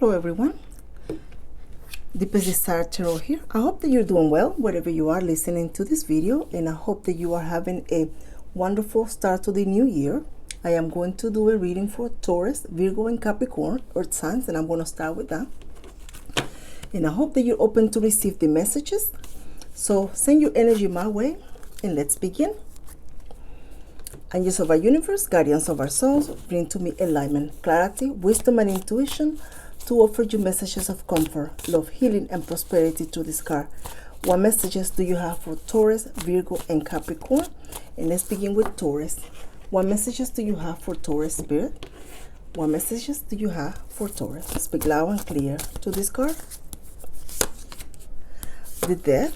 Hello everyone, Deepest Desire Tarot here. I hope that you're doing well wherever you are listening to this video, and I hope that you are having a wonderful start to the new year. I am going to do a reading for Taurus, Virgo, and Capricorn, earth signs, and I'm going to start with that. And I hope that you're open to receive the messages. So send your energy my way, and let's begin. Angels of our universe, guardians of our souls, bring to me enlightenment, clarity, wisdom, and intuition to offer you messages of comfort, love, healing, and prosperity to this card. What messages do you have for Taurus, Virgo, and Capricorn? And let's begin with Taurus. What messages do you have for Taurus, Spirit? What messages do you have for Taurus? Speak loud and clear to this card. The Death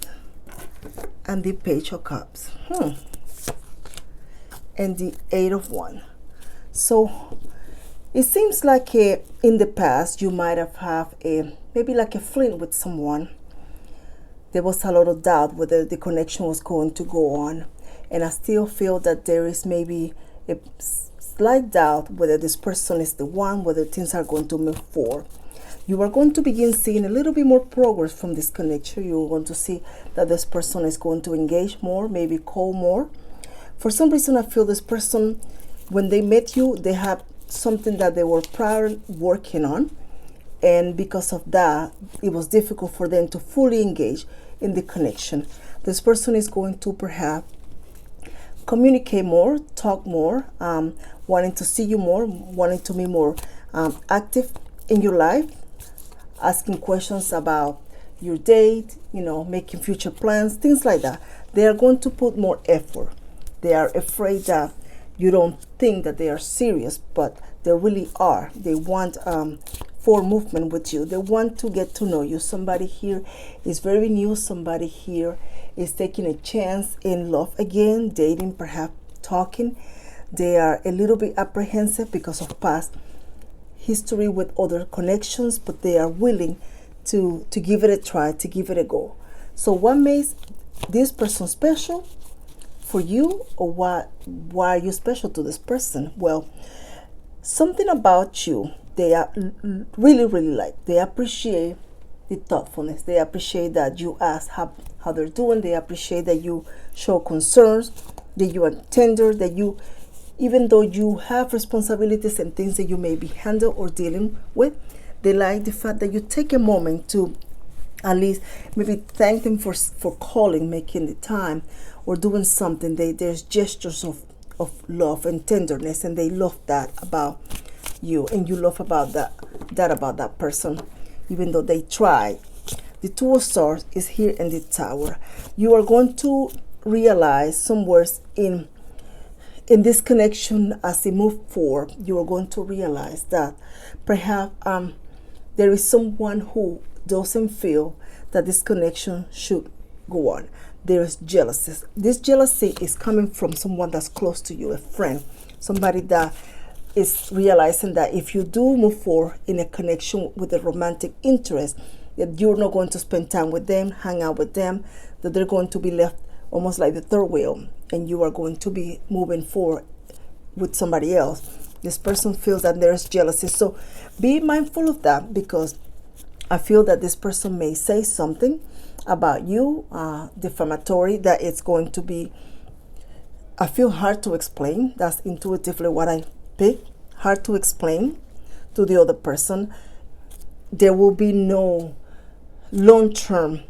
and the Page of Cups. And the Eight of Wands. So it seems like in the past you might have had maybe like a fling with someone. There was a lot of doubt whether the connection was going to go on, and I still feel that there is maybe a slight doubt whether this person is the one, whether things are going to move forward. You are going to begin seeing a little bit more progress from this connection. You're going to see that this person is going to engage more, maybe call more. For some reason, I feel this person, when they met you, they had something that they were prior working on. And because of that, it was difficult for them to fully engage in the connection. This person is going to perhaps communicate more, talk more, wanting to see you more, wanting to be more active in your life, asking questions about your date, making future plans, things like that. They are going to put more effort. They are afraid that you don't think that they are serious, but they really are. They want forward movement with you. They want to get to know you. Somebody here is very new. Somebody here is taking a chance in love again, dating, perhaps talking. They are a little bit apprehensive because of past history with other connections, but they are willing to give it a try, to give it a go. So what makes this person special for you, or why are you special to this person? Well, something about you they are really like. They appreciate the thoughtfulness. They appreciate that you ask how they're doing. They appreciate that you show concerns, that you are tender, that you, even though you have responsibilities and things that you may be handling or dealing with, they like the fact that you take a moment to at least maybe thank them for calling, making the time, or doing something. There's gestures of love and tenderness, and they love that about you, and you love about that about that person, even though they try. The Two of Swords is here in the Tower. You are going to realize somewhere in this connection, as they move forward, you are going to realize that perhaps there is someone who doesn't feel that this connection should go on. There is jealousy. This jealousy is coming from someone that's close to you, a friend, somebody that is realizing that if you do move forward in a connection with a romantic interest, that you're not going to spend time with them, hang out with them, that they're going to be left almost like the third wheel, and you are going to be moving forward with somebody else. This person feels that there's jealousy. So be mindful of that, because I feel that this person may say something about you, defamatory, that it's going to be, I feel, hard to explain. That's intuitively what I pick. Hard to explain to the other person. There will be no long-term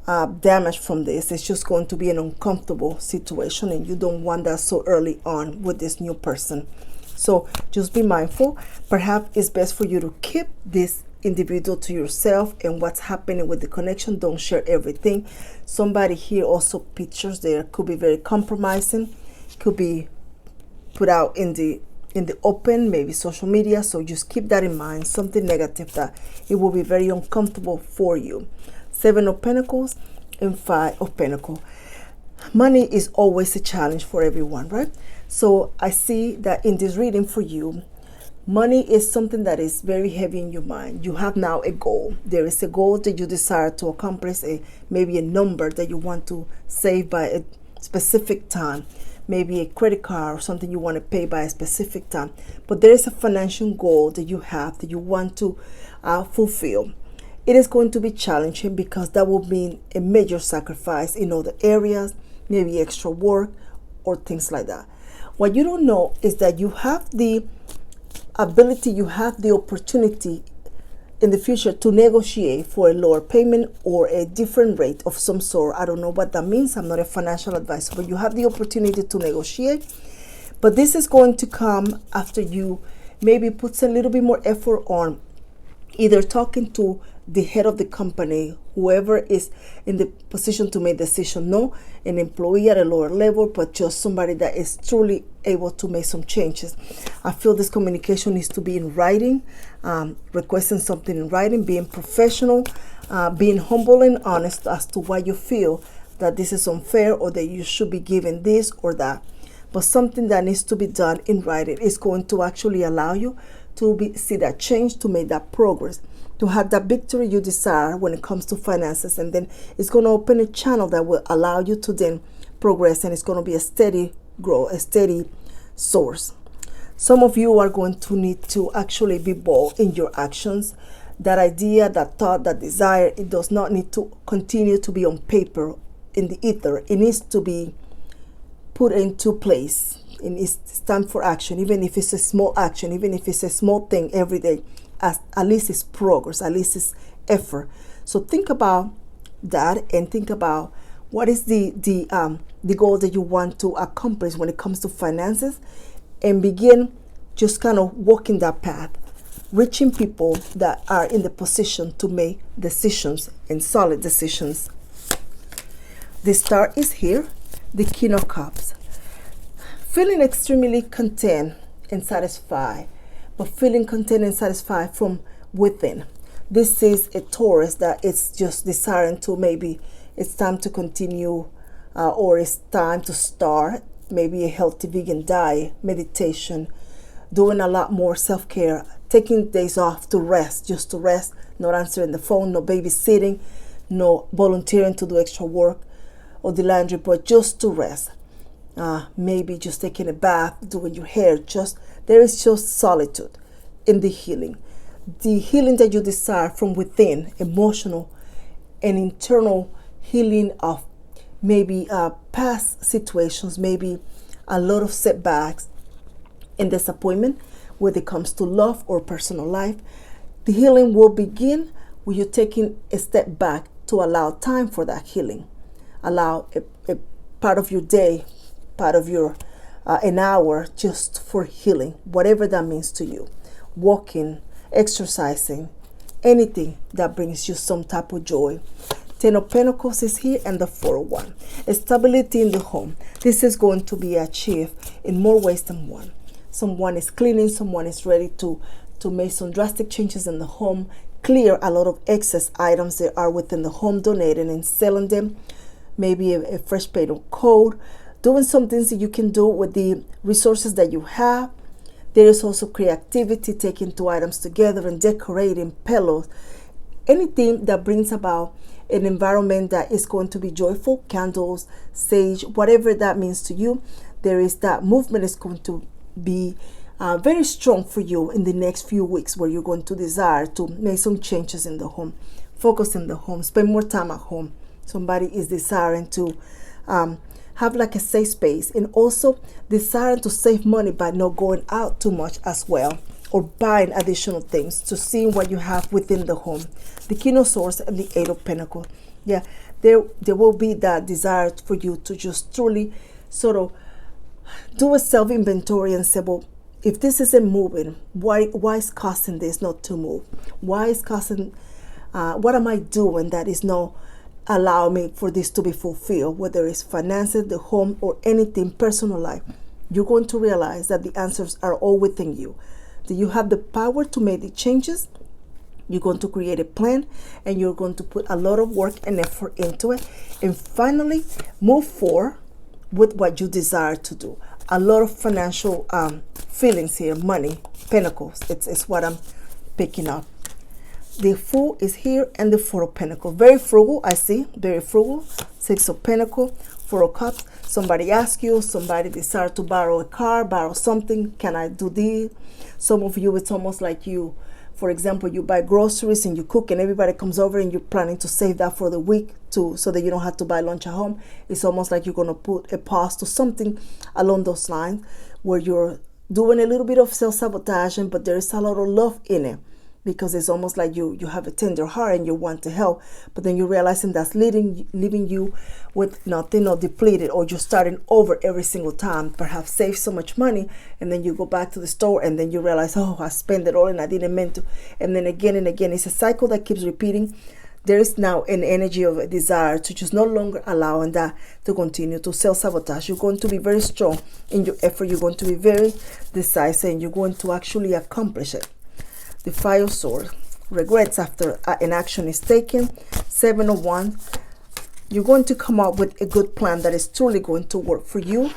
damage from this. It's just going to be an uncomfortable situation, and you don't want that so early on with this new person. So just be mindful. Perhaps it's best for you to keep this individual to yourself and what's happening with the connection. Don't share everything. Somebody here also, pictures there could be very compromising, could be put out in the open, maybe social media. So just keep that in mind. Something negative that it will be very uncomfortable for you. Seven of Pentacles and Five of Pentacles. Money is always a challenge for everyone, right? So I see that in this reading for you, money is something that is very heavy in your mind. You have now a goal. There is a goal that you desire to accomplish, maybe a number that you want to save by a specific time. maybe a credit card or something you want to pay by a specific time. But there is a financial goal that you have that you want to fulfill. It is going to be challenging because that will mean a major sacrifice in other areas, maybe extra work or things like that. What you don't know is that you have the ability, you have the opportunity in the future to negotiate for a lower payment or a different rate of some sort. I don't know what that means. I'm not a financial advisor, but you have the opportunity to negotiate. But this is going to come after you maybe put a little bit more effort on either talking to the head of the company, whoever is in the position to make decision, no an employee at a lower level, but just somebody that is truly able to make some changes. I feel this communication needs to be in writing, requesting something in writing, being professional, being humble and honest as to why you feel that this is unfair or that you should be given this or that. But something that needs to be done in writing is going to actually allow you to see that change, to make that progress, to have that victory you desire when it comes to finances. And then it's going to open a channel that will allow you to then progress, and it's going to be a steady growth, a steady source. Some of you are going to need to actually be bold in your actions. That idea, that thought, that desire, it does not need to continue to be on paper in the ether. It needs to be put into place. And it's time for action, even if it's a small action, even if it's a small thing every day. At least it's progress, at least it's effort. So think about that and think about what is the goal that you want to accomplish when it comes to finances, and begin just kind of walking that path, reaching people that are in the position to make decisions and solid decisions. The star is here, the King of Cups. Feeling extremely content and satisfied, but feeling content and satisfied from within. This is a Taurus that is just desiring to, maybe it's time to continue or it's time to start maybe a healthy vegan diet, meditation, doing a lot more self-care, taking days off to rest, just to rest, not answering the phone, no babysitting, no volunteering to do extra work or the laundry, but just to rest. Maybe just taking a bath, doing your hair. There is just solitude in the healing that you desire from within, emotional and internal healing of maybe past situations, maybe a lot of setbacks and disappointment when it comes to love or personal life. The healing will begin with you taking a step back to allow time for that healing. Allow a part of your day, part of your an hour just for healing, whatever that means to you. Walking, exercising, anything that brings you some type of joy. Ten of Pentacles is here, and the 401. Stability in the home. This is going to be achieved in more ways than one. Someone is cleaning, someone is ready to make some drastic changes in the home, clear a lot of excess items that are within the home, donating and selling them. Maybe a fresh paint of coat, doing some things that you can do with the resources that you have. There is also creativity, taking two items together and decorating, pillows, anything that brings about an environment that is going to be joyful, candles, sage, whatever that means to you. There is that movement is going to be very strong for you in the next few weeks, where you're going to desire to make some changes in the home, focus in the home, spend more time at home. Somebody is desiring to have like a safe space, and also desiring to save money by not going out too much as well, or buying additional things, to seeing what you have within the home. The King of Swords and the Eight of Pentacles. Yeah, there will be that desire for you to just truly sort of do a self-inventory and say, well, if this isn't moving, why is causing this not to move? Why is causing, what am I doing that is not allow me for this to be fulfilled, whether it's finances, the home, or anything personal life? You're going to realize that the answers are all within you, that you have the power to make the changes. You're going to create a plan, and you're going to put a lot of work and effort into it, and finally move forward with what you desire to do. A lot of financial feelings here, money, pentacles, it's what I'm picking up. The Fool is here, and the Four of Pentacles. Very frugal, I see. Very frugal. Six of Pentacles. Four of Cups, somebody asks you, somebody desires to borrow a car, borrow something. Can I do this? Some of you, it's almost like you, for example, you buy groceries and you cook and everybody comes over and you're planning to save that for the week too, so that you don't have to buy lunch at home. It's almost like you're going to put a pause to something along those lines where you're doing a little bit of self-sabotaging, but there is a lot of love in it, because it's almost like you have a tender heart and you want to help, but then you're realizing that's leaving you with nothing, or depleted, or you're starting over every single time. Perhaps save so much money and then you go back to the store and then you realize, oh, I spent it all and I didn't mean to. And then again and again, it's a cycle that keeps repeating. There is now an energy of a desire to just no longer allowing that to continue to self-sabotage. You're going to be very strong in your effort. You're going to be very decisive and you're going to actually accomplish it. The Five of Swords, regrets after an action is taken. Seven of Wands, you're going to come up with a good plan that is truly going to work for you,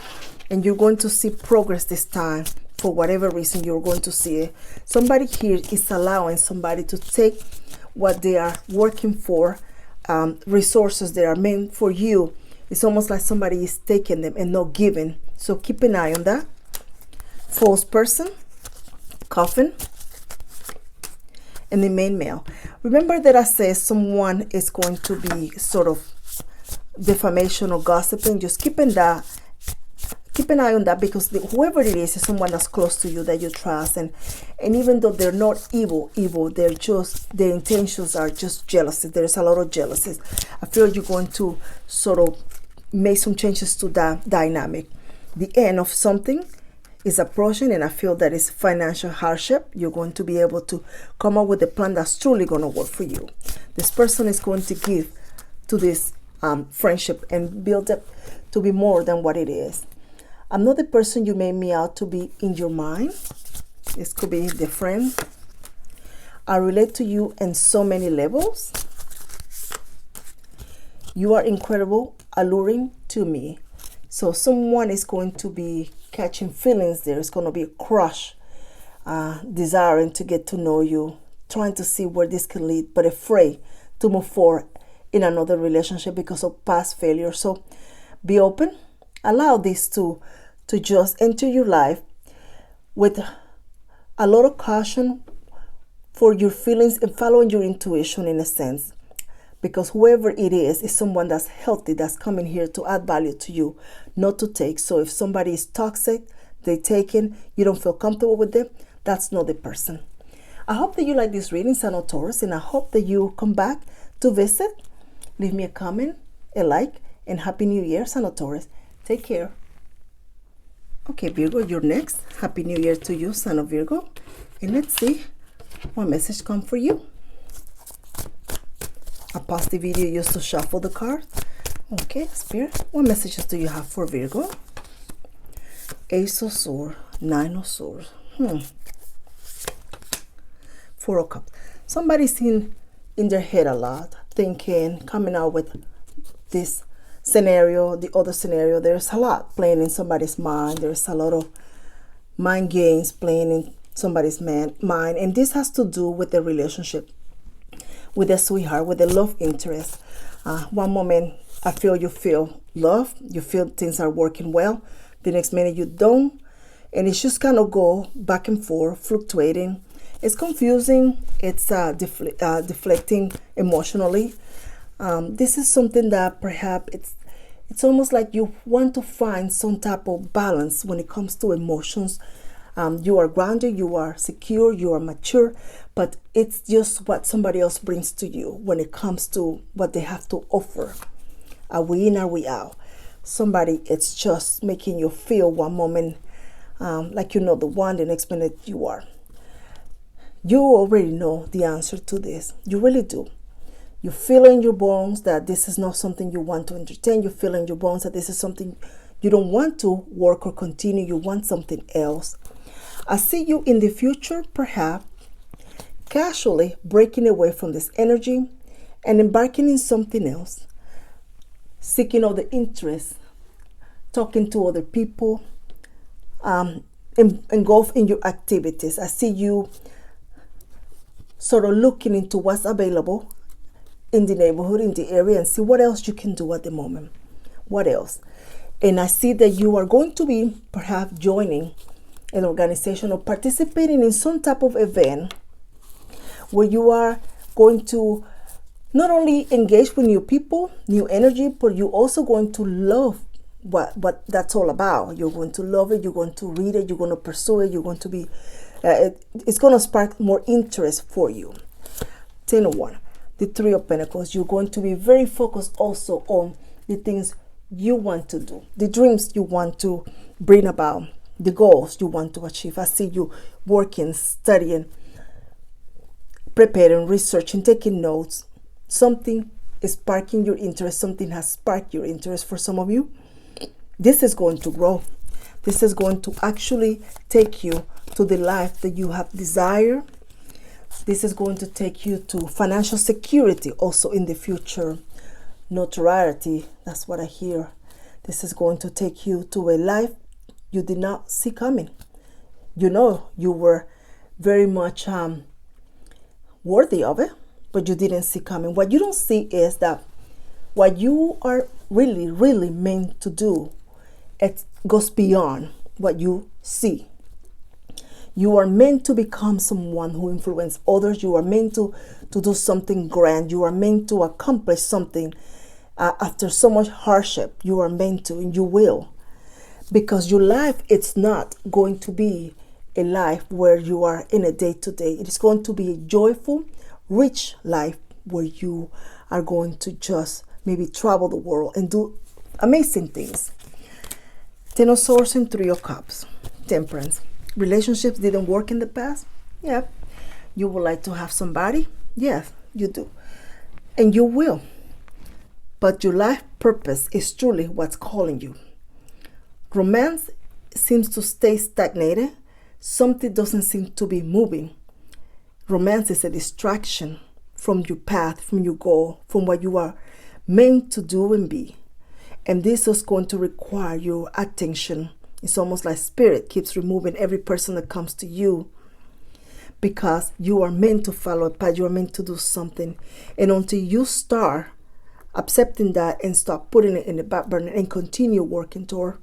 and you're going to see progress this time. For whatever reason, you're going to see it. Somebody here is allowing somebody to take what they are working for, resources that are meant for you. It's almost like somebody is taking them and not giving. So keep an eye on that. False person, coffin, and the main male. Remember that I said someone is going to be sort of defamation or gossiping. Just keep an eye on that, because whoever it is someone that's close to you that you trust, and even though they're not evil, they're just, their intentions are just jealousy. There's a lot of jealousy. I feel you're going to sort of make some changes to that dynamic. The end of something is approaching, and I feel that it's financial hardship. You're going to be able to come up with a plan that's truly going to work for you. This person is going to give to this friendship and build up to be more than what it is. I'm not the person you made me out to be in your mind. This could be the friend. I relate to you in so many levels. You are incredible, alluring to me. So someone is going to be catching feelings. There's going to be a crush, desiring to get to know you, trying to see where this can lead, but afraid to move forward in another relationship because of past failure. So be open. Allow this to just enter your life with a lot of caution for your feelings and following your intuition in a sense. Because whoever it is someone that's healthy, that's coming here to add value to you, not to take. So if somebody is toxic, they take it, you don't feel comfortable with them, that's not the person. I hope that you like this reading, Sun of Taurus, and I hope that you come back to visit. Leave me a comment, a like, and Happy New Year, Sun of Taurus. Take care. Okay, Virgo, you're next. Happy New Year to you, Son of Virgo. And let's see what message comes for you. I paused the video just to shuffle the cards. Okay, Spirit, what messages do you have for Virgo? Ace of Swords, Nine of Swords. Four of Cups. Somebody's in their head a lot, thinking, coming out with this scenario, the other scenario. There's a lot playing in somebody's mind. There's a lot of mind games playing in somebody's mind. And this has to do with the relationship, with the sweetheart, with the love interest. One moment I feel you feel love, you feel things are working well. The next minute you don't. And it's just kind of go back and forth, fluctuating. It's confusing. It's deflecting emotionally. This is something that perhaps it's almost like you want to find some type of balance when it comes to emotions. You are grounded, you are secure, you are mature, but it's just what somebody else brings to you when it comes to what they have to offer. Are we in, are we out? Somebody, it's just making you feel one moment like you know the one, the next minute you are. You already know the answer to this. You really do. You feel in your bones that this is not something you want to entertain. You feel in your bones that this is something you don't want to work or continue. You want something else. I see you in the future, perhaps, casually breaking away from this energy and embarking in something else. Seeking other interests, talking to other people, engulf in your activities. I see you sort of looking into what's available in the neighborhood, in the area, and see what else you can do at the moment. What else? And I see that you are going to be perhaps joining an organization or participating in some type of event where you are going to not only engage with new people, new energy, but you're also going to love what that's all about. You're going to love it. You're going to read it. You're going to pursue it. You're going to be, it's going to spark more interest for you. 10-1, the Three of Pentacles. You're going to be very focused also on the things you want to do, the dreams you want to bring about, the goals you want to achieve. I see you working, studying, preparing, researching, taking notes. Something is sparking your interest. Something has sparked your interest for some of you. This is going to grow. This is going to actually take you to the life that you have desired. This is going to take you to financial security also in the future. Notoriety, that's what I hear. This is going to take you to a life you did not see coming. You know you were very much worthy of it, but you didn't see coming. What you don't see is that what you are really, really meant to do, it goes beyond what you see. You are meant to become someone who influences others. You are meant to do something grand. You are meant to accomplish something after so much hardship. You are meant to, and you will. Because your life, it's not going to be a life where you are in a day-to-day. It is going to be a joyful, rich life where you are going to just maybe travel the world and do amazing things. 10 of Swords and 3 of Cups. Temperance. Relationships didn't work in the past? Yeah. You would like to have somebody? Yes, you do. And you will. But your life purpose is truly what's calling you. Romance seems to stay stagnated. Something doesn't seem to be moving. Romance is a distraction from your path, from your goal, from what you are meant to do and be. And this is going to require your attention. It's almost like spirit keeps removing every person that comes to you, because you are meant to follow a path. You are meant to do something. And until you start accepting that and start putting it in the back burner and continue working toward,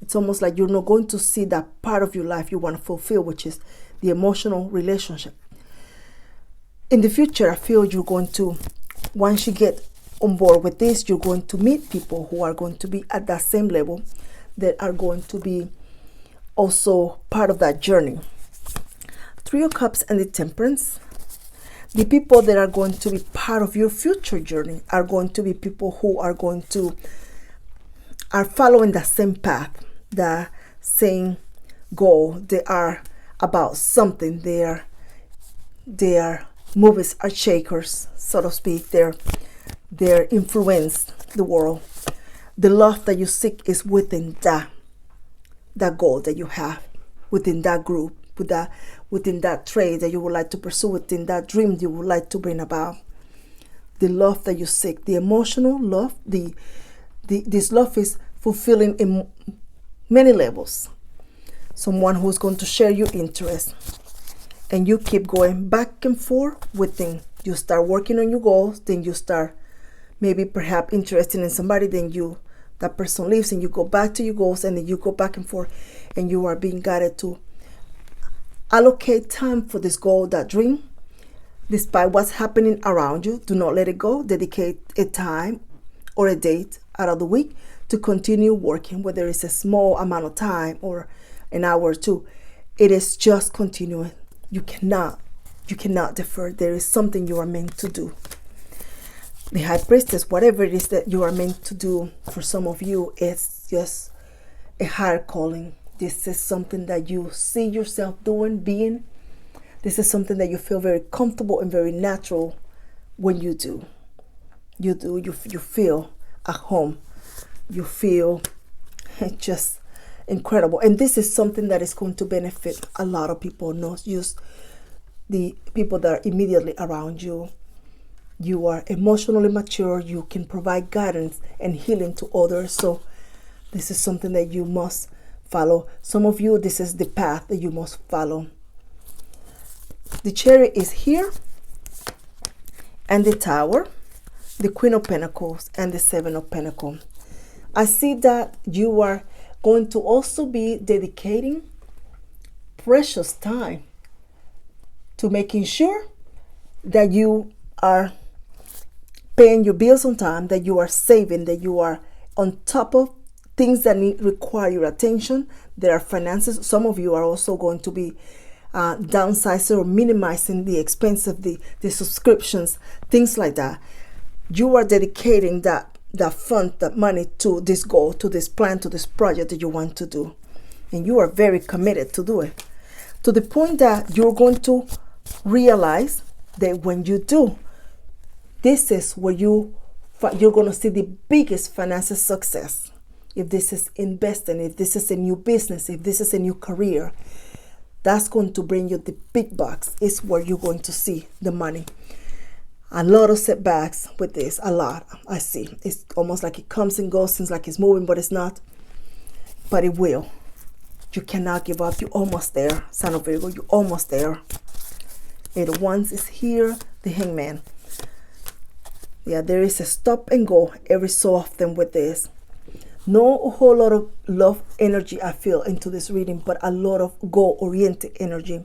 it's almost like you're not going to see that part of your life you want to fulfill, which is the emotional relationship. In the future, I feel you're going to, once you get on board with this, you're going to meet people who are going to be at that same level, that are going to be also part of that journey. 3 of Cups and the Temperance. The people that are going to be part of your future journey are going to be people who are going to are following the same path, the same goal. They are about something. Their movies are shakers, so to speak. They're influence the world. The love that you seek is within that goal that you have, within that group, within that trade that you would like to pursue, within that dream you would like to bring about. The love that you seek, the emotional love, this love is fulfilling in many levels. Someone who's going to share your interest, and you keep going back and forth within. You start working on your goals, then you start maybe perhaps interested in somebody, then that person leaves and you go back to your goals, and then you go back and forth, and you are being guided to allocate time for this goal, that dream. Despite what's happening around you, do not let it go. Dedicate a time or a date out of the week to continue working, whether it's a small amount of time or an hour or two. It is just continuing. You cannot defer. There is something you are meant to do. The High Priestess, whatever it is that you are meant to do, for some of you, it's just a higher calling. This is something that you see yourself doing, being. This is something that you feel very comfortable and very natural when you do. You feel at home. You feel just incredible. And this is something that is going to benefit a lot of people, not just the people that are immediately around you. You are emotionally mature. You can provide guidance and healing to others. So this is something that you must follow. Some of you, this is the path that you must follow. The Chariot is here, and the Tower, the Queen of Pentacles, and the 7 of Pentacles. I see that you are going to also be dedicating precious time to making sure that you are paying your bills on time, that you are saving, that you are on top of things that require your attention. There are finances. Some of you are also going to be downsizing or minimizing the expense of the subscriptions, things like that. You are dedicating that fund, that money to this goal, to this plan, to this project that you want to do. And you are very committed to do it, to the point that you're going to realize that when you do, this is where you're going to see the biggest financial success. If this is investing, if this is a new business, if this is a new career, that's going to bring you the big bucks. It's where you're going to see the money. A lot of setbacks with this, a lot. I see. It's almost like it comes and goes, seems like it's moving, but it's not. But it will. You cannot give up. You're almost there, Son of Virgo. You're almost there. Eight of Wands is here, the Hangman. Yeah, there is a stop and go every so often with this. No a whole lot of love energy I feel into this reading, but a lot of goal-oriented energy.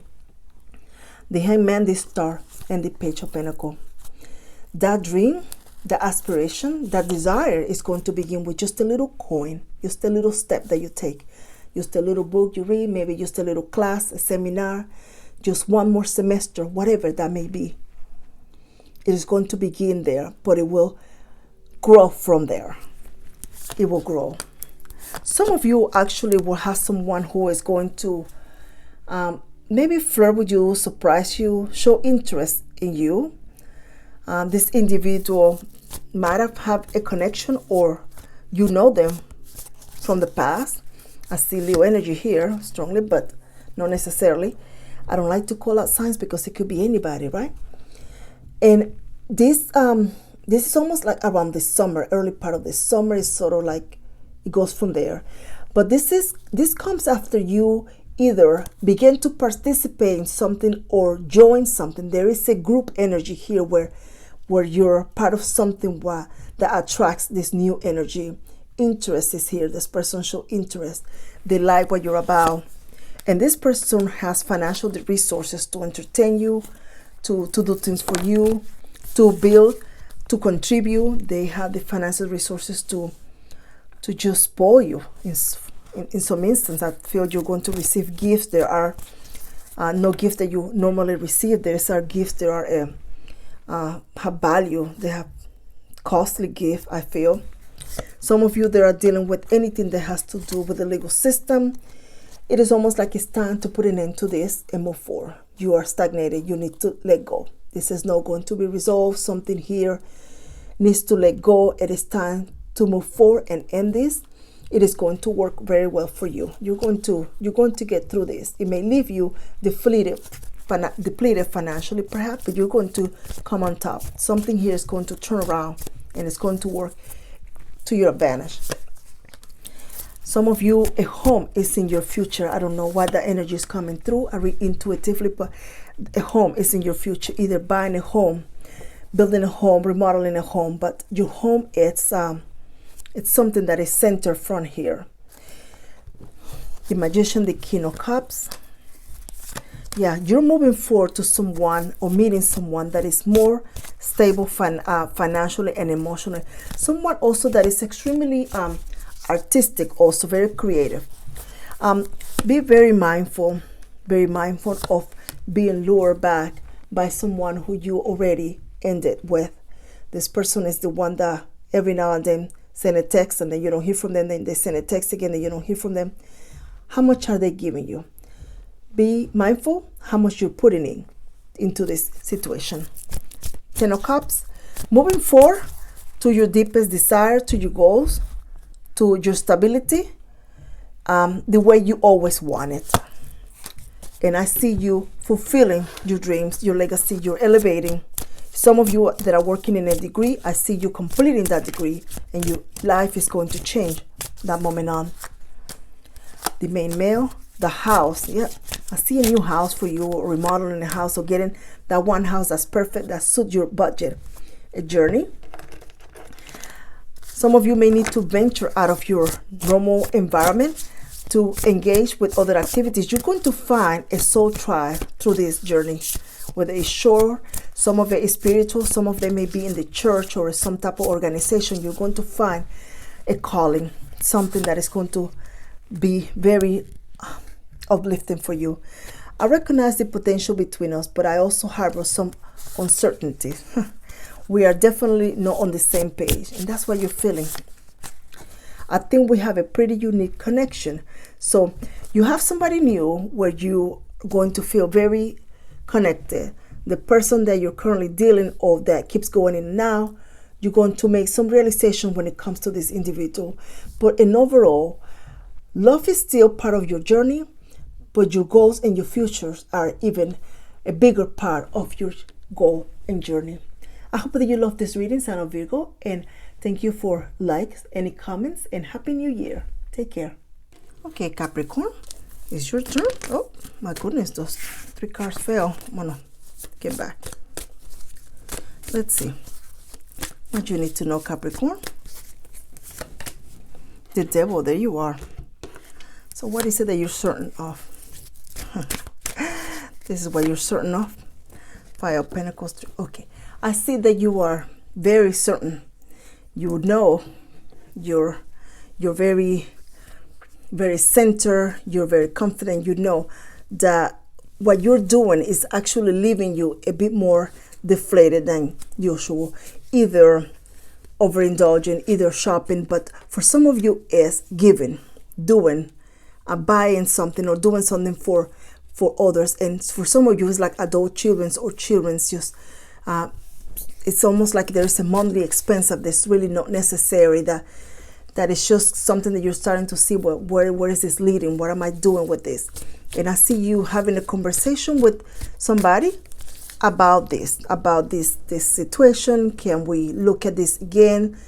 The Hangman, the Star, and the Page of Pentacles. That dream, that aspiration, that desire is going to begin with just a little coin, just a little step that you take, just a little book you read, maybe just a little class, a seminar, just one more semester, whatever that may be. It is going to begin there, but it will grow from there. It will grow. Some of you actually will have someone who is going to maybe flirt with you, surprise you, show interest in you. This individual might have had a connection, or you know them from the past. I see Leo energy here strongly, but not necessarily. I don't like to call out signs because it could be anybody, right? And this is almost like around the summer, early part of the summer. Is sort of like it goes from there. But this comes after you either begin to participate in something or join something. There is a group energy here where you're part of something that attracts this new energy. Interest is here. This person shows interest. They like what you're about. And this person has financial resources to entertain you, to do things for you, to build, to contribute. They have the financial resources to just spoil you. In some instance, I feel you're going to receive gifts. There are no gifts that you normally receive. There are gifts that are have value. They have costly gifts, I feel. Some of you that are dealing with anything that has to do with the legal system, it is almost like it's time to put an end to this and move forward. You are stagnated. You need to let go. This is not going to be resolved. Something here needs to let go. It is time to move forward and end this. It is going to work very well for you. You're going to get through this. It may leave you depleted financially perhaps, but you're going to come on top. Something here is going to turn around and it's going to work to your advantage. Some of you, a home is in your future. I don't know why that energy is coming through. I read intuitively, but a home is in your future. Either buying a home, building a home, remodeling a home. But your home, it's something that is centered from here. The Magician, the King of Cups. Yeah, you're moving forward to someone or meeting someone that is more stable financially and emotionally. Someone also that is extremely artistic, also very creative. Be very mindful of being lured back by someone who you already ended with. This person is the one that every now and then send a text and then you don't hear from them, then they send a text again and you don't hear from them. How much are they giving you? Be mindful how much you're putting into this situation. Ten of Cups, moving forward to your deepest desire, to your goals, to your stability, the way you always want it. And I see you fulfilling your dreams, your legacy, you're elevating. Some of you that are working in a degree, I see you completing that degree and your life is going to change that moment on. The main male, the house. Yeah, I see a new house for you, or remodeling a house, or getting that one house that's perfect, that suits your budget. A journey. Some of you may need to venture out of your normal environment to engage with other activities. You're going to find a soul tribe through this journey, whether it's short, some of it is spiritual, some of them may be in the church or some type of organization. You're going to find a calling, something that is going to be very uplifting for you. I recognize the potential between us, but I also harbor some uncertainty. We are definitely not on the same page, and that's what you're feeling. I think we have a pretty unique connection. So you have somebody new where you're going to feel very connected. The person that you're currently dealing with that keeps going in and out, you're going to make some realization when it comes to this individual. But in overall, love is still part of your journey, but your goals and your futures are even a bigger part of your goal and journey. I hope that you love this reading, sign of Virgo, and thank you for likes, any comments, and Happy New Year. Take care. Okay, Capricorn, it's your turn. Oh, my goodness, those 3 cards fell. I'm gonna get back. Let's see what you need to know, Capricorn. The Devil, there you are. So what is it that you're certain of? This is what you're certain of. 5 of Pentacles. Okay, I see that you are very certain. You know, you're very, very centered. You're very confident. You know that what you're doing is actually leaving you a bit more deflated than usual. Either overindulging, either shopping, but for some of you is giving, doing, buying something or doing something for others. And for some of you, it's like adult children's or children's just, it's almost like there's a monthly expense of this really not necessary, that is just something that you're starting to see, where is this leading? What am I doing with this? And I see you having a conversation with somebody about this situation. Can we look at this again?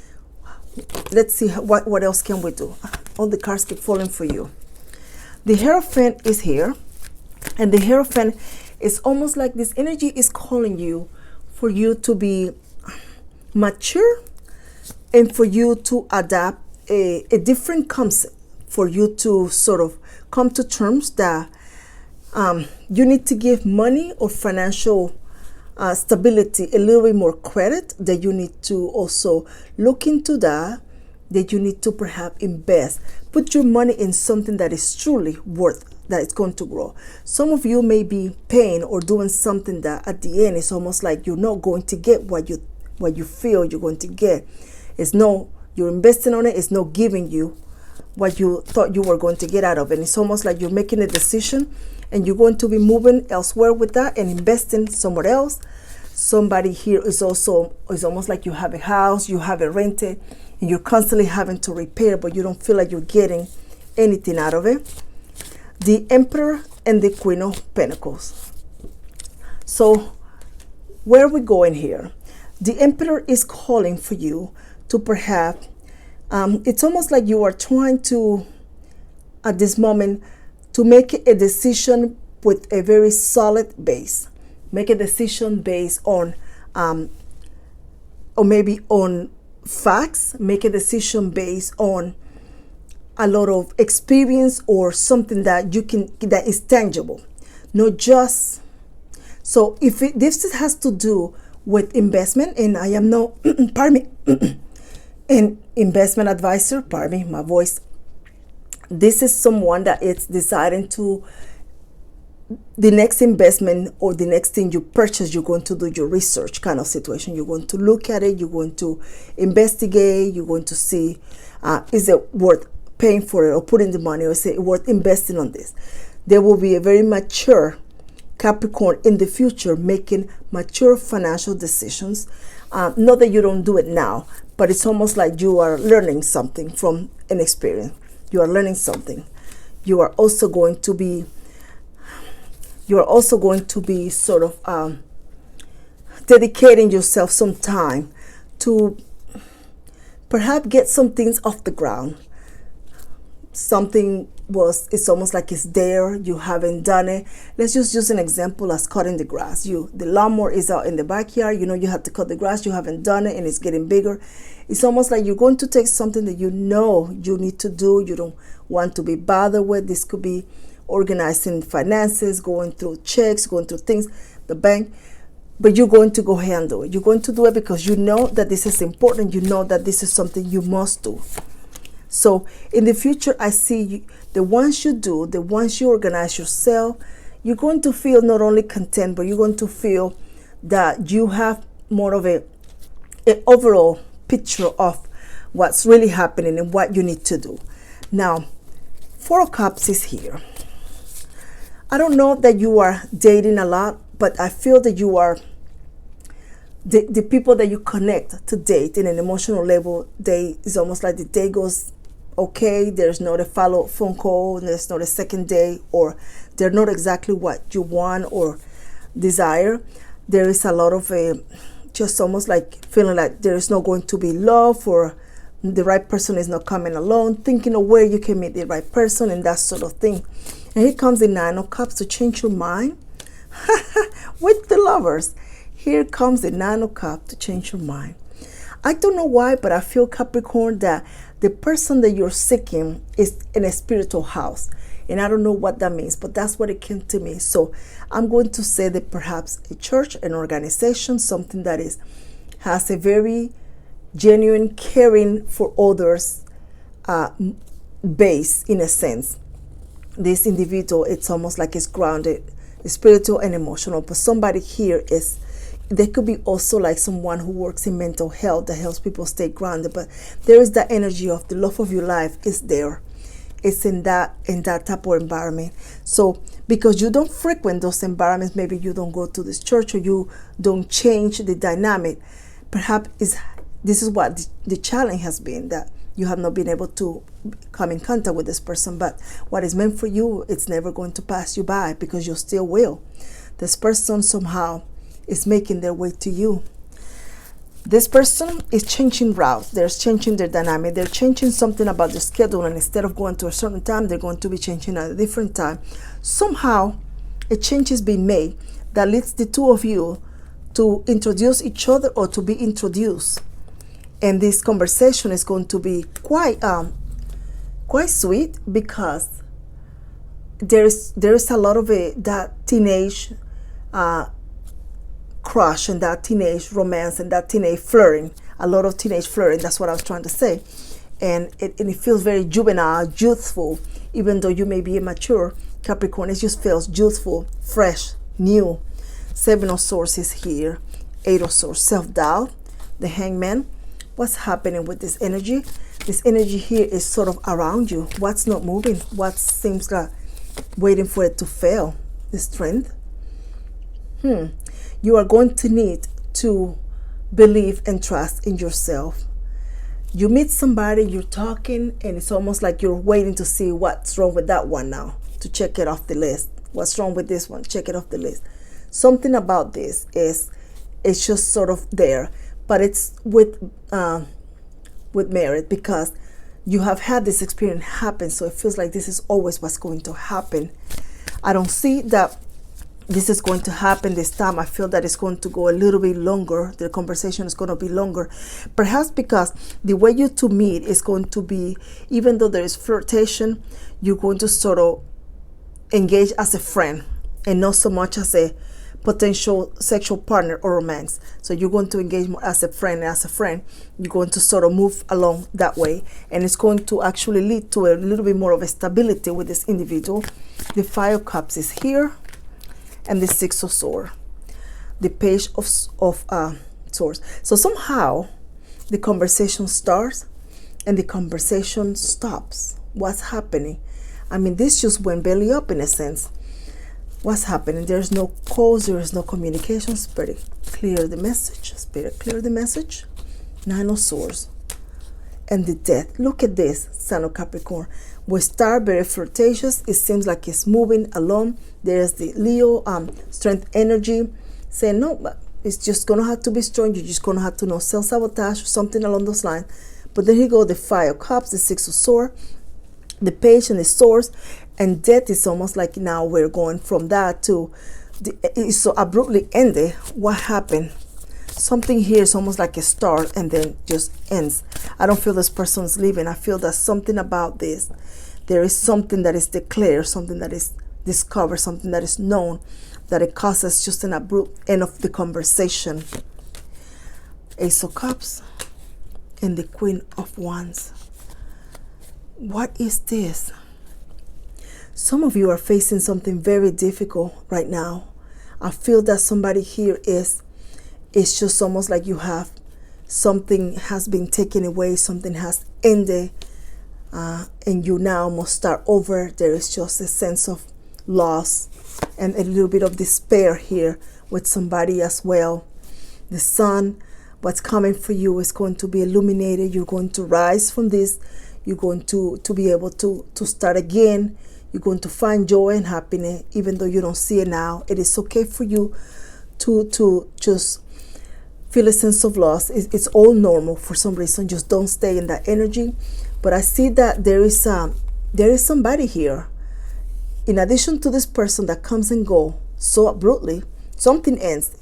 Let's see what else can we do. All the cards keep falling for you. The Hierophant is here. And the Hierophant is almost like this energy is calling you for you to be mature and for you to adapt a different concept, for you to sort of come to terms that you need to give money or financial stability a little bit more credit, that you need to also look into that you need to perhaps invest. Put your money in something that is truly worth, that it's going to grow. Some of you may be paying or doing something that at the end it's almost like you're not going to get what you feel you're going to get. You're investing on it, it's not giving you what you thought you were going to get out of it. It's almost like you're making a decision and you're going to be moving elsewhere with that and investing somewhere else. Somebody here is almost like you have a house, you have it rented, and you're constantly having to repair, but you don't feel like you're getting anything out of it. The Emperor and the Queen of Pentacles. So where are we going here? The Emperor is calling for you to perhaps, it's almost like you are trying to, at this moment, to make a decision with a very solid base. Make a decision based on, or maybe on facts. Make a decision based on a lot of experience or something that that is tangible, not just. So if this has to do with investment, and I am no, pardon me, an investment advisor, pardon me, my voice. This is someone that is deciding to, the next investment or the next thing you purchase, you're going to do your research kind of situation. You're going to look at it, you're going to investigate, you're going to see, is it worth paying for it or putting the money, or is it worth investing on this? There will be a very mature Capricorn in the future making mature financial decisions. Not that you don't do it now, but it's almost like you are learning something from an experience. You are learning something. You are also going to be sort of dedicating yourself some time to perhaps get some things off the ground. Something it's almost like it's there, you haven't done it. Let's just use an example as cutting the grass. The lawnmower is out in the backyard, you know you have to cut the grass, you haven't done it, and it's getting bigger. It's almost like you're going to take something that you know you need to do, you don't want to be bothered with. This could be organizing finances, going through checks, going through things, the bank, but you're going to go handle it. You're going to do it because you know that this is important, you know that this is something you must do. So in the future, I see you, the ones you do, the ones you organize yourself, you're going to feel not only content, but you're going to feel that you have more of an overall picture of what's really happening and what you need to do. Now, Four of Cups is here. I don't know that you are dating a lot, but I feel that you are the people that you connect to date in an emotional level. It's almost like the day goes okay, there's not a follow-up phone call, there's not a second day, or they're not exactly what you want or desire. There is a lot of just almost like feeling like there is not going to be love, or the right person is not coming along, thinking of where you can meet the right person and that sort of thing. And here comes the Nine of Cups to change your mind. With the Lovers, here comes the Nine of Cups to change your mind. I don't know why, but I feel, Capricorn, that the person that you're seeking is in a spiritual house. And I don't know what that means, but that's what it came to me. So I'm going to say that perhaps a church, an organization, something that has a very genuine caring for others base, in a sense. This individual, it's almost like it's grounded, spiritual and emotional. But somebody here they could be also like someone who works in mental health that helps people stay grounded. But there is that energy of the love of your life is there. It's in that type of environment. So because you don't frequent those environments, maybe you don't go to this church, or you don't change the dynamic. Perhaps this is what the challenge has been, that you have not been able to come in contact with this person. But what is meant for you, it's never going to pass you by, because you still will. This person somehow is making their way to you. This person is changing routes. They're changing their dynamic. They're changing something about the schedule, and instead of going to a certain time, they're going to be changing at a different time. Somehow, a change is being made that leads the two of you to introduce each other, or to be introduced. And this conversation is going to be quite sweet, because there is a lot of that teenage crush, and that teenage romance, and that teenage flirting. A lot of teenage flirting, that's what I was trying to say. And it feels very juvenile, youthful, even though you may be immature. Capricorn, it just feels youthful, fresh, new. Seven of Swords is here. Eight of Swords, self-doubt. The Hangman. What's happening with this energy? This energy here is sort of around you. What's not moving? What seems like waiting for it to fail? The Strength. You are going to need to believe and trust in yourself. You meet somebody, you're talking, and it's almost like you're waiting to see what's wrong with that one now, to check it off the list. What's wrong with this one? Check it off the list. Something about this it's just sort of there, but it's with merit, because you have had this experience happen, so it feels like this is always what's going to happen. I don't see that this is going to happen this time. I feel that it's going to go a little bit longer. The conversation is going to be longer. Perhaps because the way you two meet is going to be, even though there is flirtation, you're going to sort of engage as a friend, and not so much as a potential sexual partner or romance. So you're going to engage more as a friend, and as a friend, you're going to sort of move along that way. And it's going to actually lead to a little bit more of a stability with this individual. The Five of Cups is here. And the Six of Swords, the Page of Swords. So somehow the conversation starts and the conversation stops. What's happening? I mean, this just went belly up, in a sense. What's happening? There's no calls, there is no communication. Spirit, clear the message. Spirit, clear the message. Nine of Swords. And the Death. Look at this, Son of Capricorn. We start very flirtatious. It seems like it's moving along. There's the Leo strength energy saying, no, but it's just going to have to be strong. You're just going to have to know self-sabotage or something along those lines. But then here go the Five of Cups, the Six of Swords. the page and the source, and death is almost like now we're going from that to it's so abruptly ended. What happened? Something here is almost like a start and then just ends. I don't feel this person's leaving. I feel that something about this, there is something that is declared, something that is discovered, something that is known, that it causes just an abrupt end of the conversation. Ace of Cups and the Queen of Wands. What is this? Some of you are facing something very difficult right now. I feel that somebody here it's just almost like you have something has been taken away, something has ended, and you now must start over. There is just a sense of loss and a little bit of despair here with somebody as well. The sun, what's coming for you is going to be illuminated. You're going to rise from this. You're going to be able to start again. You're going to find joy and happiness, even though you don't see it now. It is okay for you to just feel a sense of loss. It's all normal for some reason. Just don't stay in that energy. But I see that there is somebody here. In addition to this person that comes and goes so abruptly, something ends.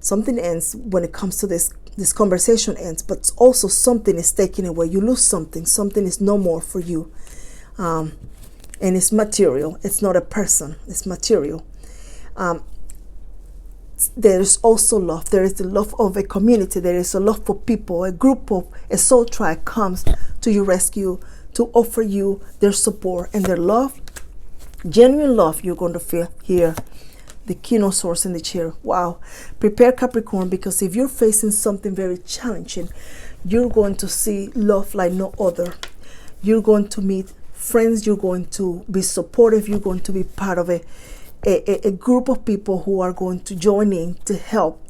Something ends when it comes to this conversation ends, but also something is taken away. You lose something. Something is no more for you. And it's material. It's not a person. It's material. There is also love. There is the love of a community. There is a love for people. A group of a soul tribe comes to your rescue to offer you their support and their love. Genuine love you're going to feel here. The King of Swords in the chair. Wow. Prepare, Capricorn, because if you're facing something very challenging, you're going to see love like no other. You're going to meet friends. You're going to be supportive. You're going to be part of a group of people who are going to join in to help,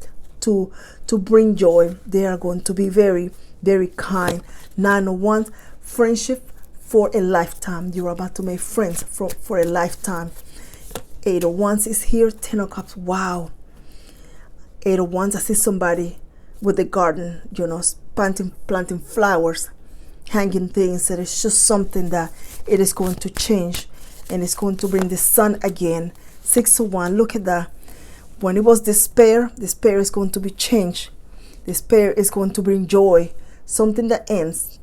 to bring joy. They are going to be very, very kind. 9 of Wands, friendship for a lifetime. You're about to make friends for a lifetime. 8 of Wands is here. 10 of Cups. Wow. 8 of Wands. I see somebody with a garden, planting flowers, hanging things. It is just something that it is going to change, and it's going to bring the sun again. 6 of Wands. Look at that. When it was despair is going to be changed. Despair is going to bring joy. Something that ends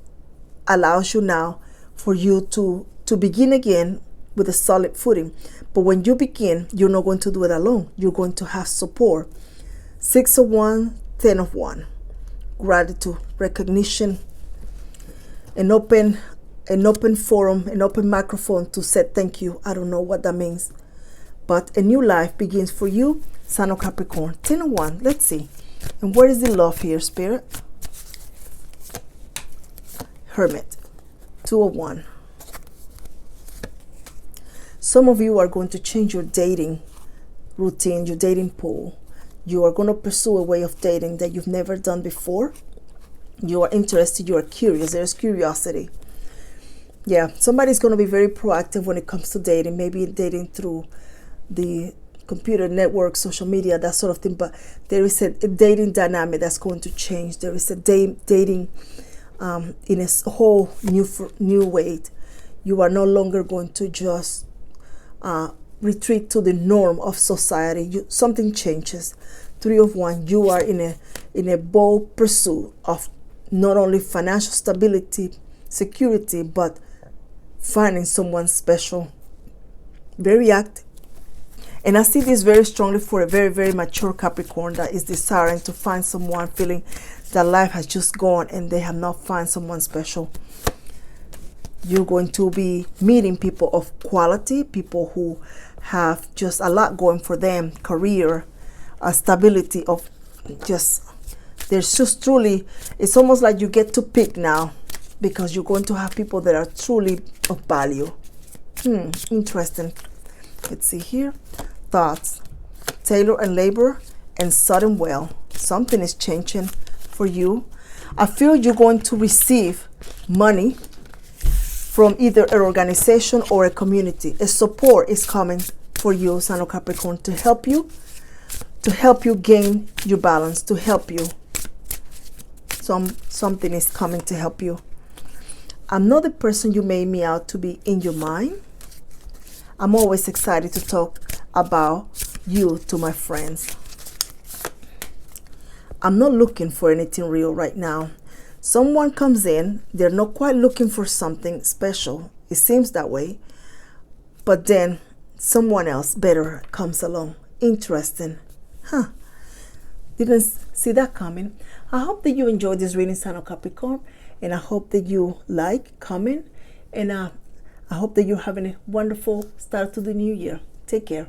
allows you now for you to begin again with a solid footing. But when you begin, you're not going to do it alone. You're going to have support. 6 of Wands, 10 of Wands. Gratitude, recognition, an open forum, an open microphone to say thank you. I don't know what that means, but a new life begins for you, Son of Capricorn. 10 of Wands. Let's see. And where is the love here, Spirit? Hermit. 2 of Wands. Some of you are going to change your dating routine, your dating pool. You are going to pursue a way of dating that you've never done before. You are interested, you are curious. There's curiosity. Yeah, somebody's going to be very proactive when it comes to dating, maybe dating through the computer network, social media, that sort of thing. But there is a dating dynamic that's going to change. There is a dating in a whole new way. You are no longer going to just retreat to the norm of society. Something changes. 3 of Wands. You are in a bold pursuit of not only financial stability, security, but finding someone special. Very active. And I see this very strongly for a very, very mature Capricorn that is desiring to find someone, feeling that life has just gone and they have not found someone special. You're going to be meeting people of quality, people who have just a lot going for them, career, stability of just, there's just truly, it's almost like you get to pick now because you're going to have people that are truly of value. Interesting. Let's see here. Thoughts. Tailor and labor and sudden well. Something is changing for you. I feel you're going to receive money from either an organization or a community. A support is coming for you, Son of Capricorn, to help you gain your balance, to help you. Something is coming to help you. I'm not the person you made me out to be in your mind. I'm always excited to talk about you to my friends. I'm not looking for anything real right now. Someone comes in, they're not quite looking for something special. It seems that way. But then someone else better comes along. Interesting. Huh. Didn't see that coming. I hope that you enjoyed this reading, sign of Capricorn. And I hope that you like, comment. And I hope that you're having a wonderful start to the new year. Take care.